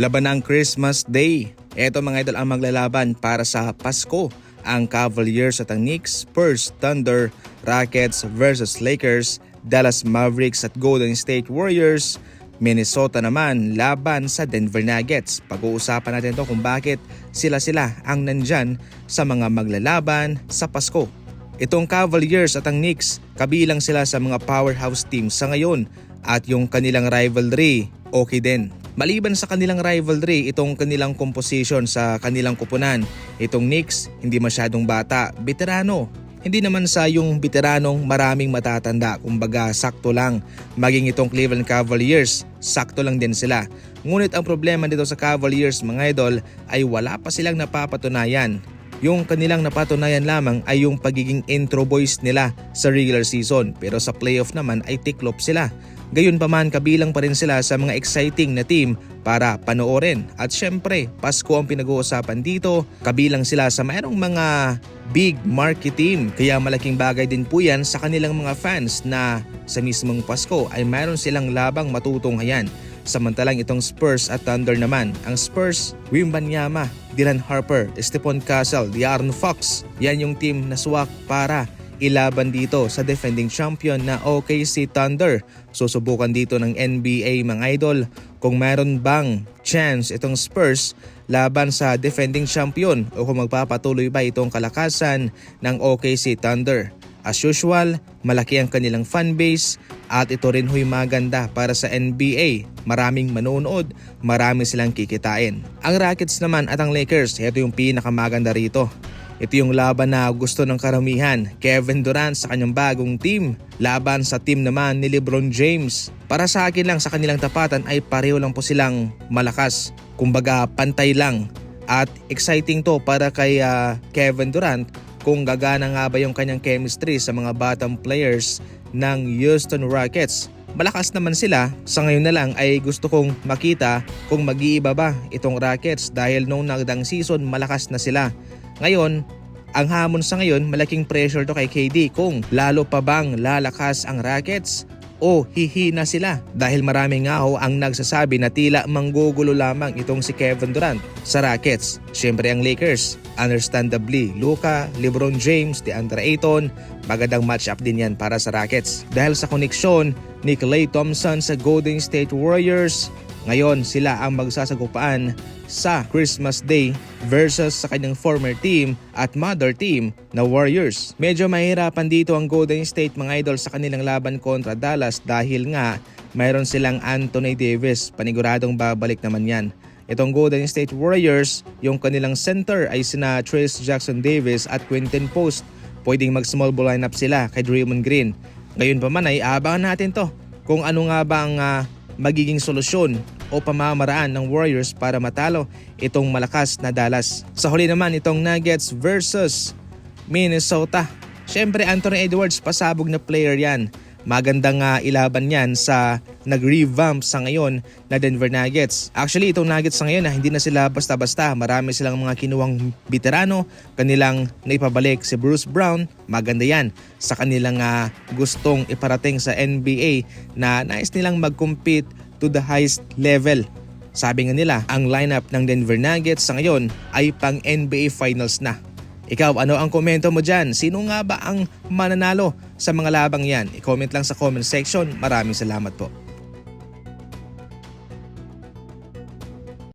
Laban ng Christmas Day. Ito mga idol ang maglalaban para sa Pasko. Ang Cavaliers at ang Knicks, Spurs, Thunder, Rockets versus Lakers, Dallas Mavericks at Golden State Warriors. Minnesota naman laban sa Denver Nuggets. Pag-uusapan natin ito kung bakit sila ang nandyan sa mga maglalaban sa Pasko. Itong Cavaliers at ang Knicks, kabilang sila sa mga powerhouse teams sa ngayon at yung kanilang rivalry okay din. Maliban sa kanilang rivalry, itong kanilang composition sa kanilang kupunan. Itong Knicks, hindi masyadong bata, veterano. Hindi naman sa yung veteranong maraming matatanda, kumbaga sakto lang. Maging itong Cleveland Cavaliers, sakto lang din sila. Ngunit ang problema dito sa Cavaliers mga idol ay wala pa silang napapatunayan. Yung kanilang napatunayan lamang ay yung pagiging intro boys nila sa regular season, pero sa playoff naman ay tiklop sila. Gayunpaman kabilang pa rin sila sa mga exciting na team para panoorin. At syempre, Pasko ang pinag-uusapan dito, kabilang sila sa mayroong mga big market team. Kaya malaking bagay din po yan sa kanilang mga fans na sa mismong Pasko ay mayroon silang labang matutunghayan. Samantalang itong Spurs at Thunder naman. Ang Spurs, Wembanyama, Dylan Harper, Stephon Castle, De'Aaron Fox. Yan yung team na swak para ilaban dito sa defending champion na OKC Thunder. Susubukan dito ng NBA mga idol kung mayroon bang chance itong Spurs laban sa defending champion o kung magpapatuloy ba itong kalakasan ng OKC Thunder. As usual, malaki ang kanilang fanbase at ito rin huy maganda para sa NBA. Maraming manonood, marami silang kikitain. Ang Rockets naman at ang Lakers, ito yung pinakamaganda rito. Ito yung laban na gusto ng karamihan. Kevin Durant sa kanyang bagong team. Laban sa team naman ni LeBron James. Para sa akin lang sa kanilang tapatan ay pareho lang po silang malakas. Kumbaga pantay lang. At exciting to para kay Kevin Durant kung gagana nga ba yung kanyang chemistry sa mga bottom players ng Houston Rockets. Malakas naman sila. Sa ngayon na lang ay gusto kong makita kung mag-iiba ba itong Rockets dahil nung nagdang season malakas na sila. Ngayon, ang hamon sa ngayon, malaking pressure to kay KD kung lalo pa bang lalakas ang Rockets o hihina sila dahil marami nga ho ang nagsasabi na tila manggugulo lamang itong si Kevin Durant sa Rockets. Siyempre ang Lakers, understandably, Luka, LeBron James, DeAndre Ayton, magandang matchup din yan para sa Rockets. Dahil sa koneksyon ni Klay Thompson sa Golden State Warriors, ngayon sila ang magsasagupaan sa Christmas Day versus sa kanyang former team at mother team na Warriors. Medyo mahirapan dito ang Golden State mga idol sa kanilang laban kontra Dallas dahil nga mayroon silang Anthony Davis. Paniguradong babalik naman yan. Itong Golden State Warriors, yung kanilang center ay sina Trayce Jackson-Davis at Quinton Post. Pwedeng mag-small ball lineup sila kay Draymond Green. Ngayon pa man ay aabangan natin to kung ano nga ba ang magiging solusyon o pamamaraan ng Warriors para matalo itong malakas na Dallas. Sa huli naman itong Nuggets versus Minnesota. Siyempre Anthony Edwards pasabog na player yan. Magandang ilaban yan sa nag-revamp sa ngayon na Denver Nuggets. Actually itong Nuggets sa ngayon hindi na sila basta-basta. Marami silang mga kinuwang veterano. Kanilang naipabalik si Bruce Brown. Maganda yan sa kanilang gustong iparating sa NBA na nais nilang mag-compete to the highest level. Sabi nga nila, ang lineup ng Denver Nuggets sa ngayon ay pang NBA Finals na. Ikaw, ano ang komento mo dyan? Sino nga ba ang mananalo sa mga labang yan? I-comment lang sa comment section. Maraming salamat po.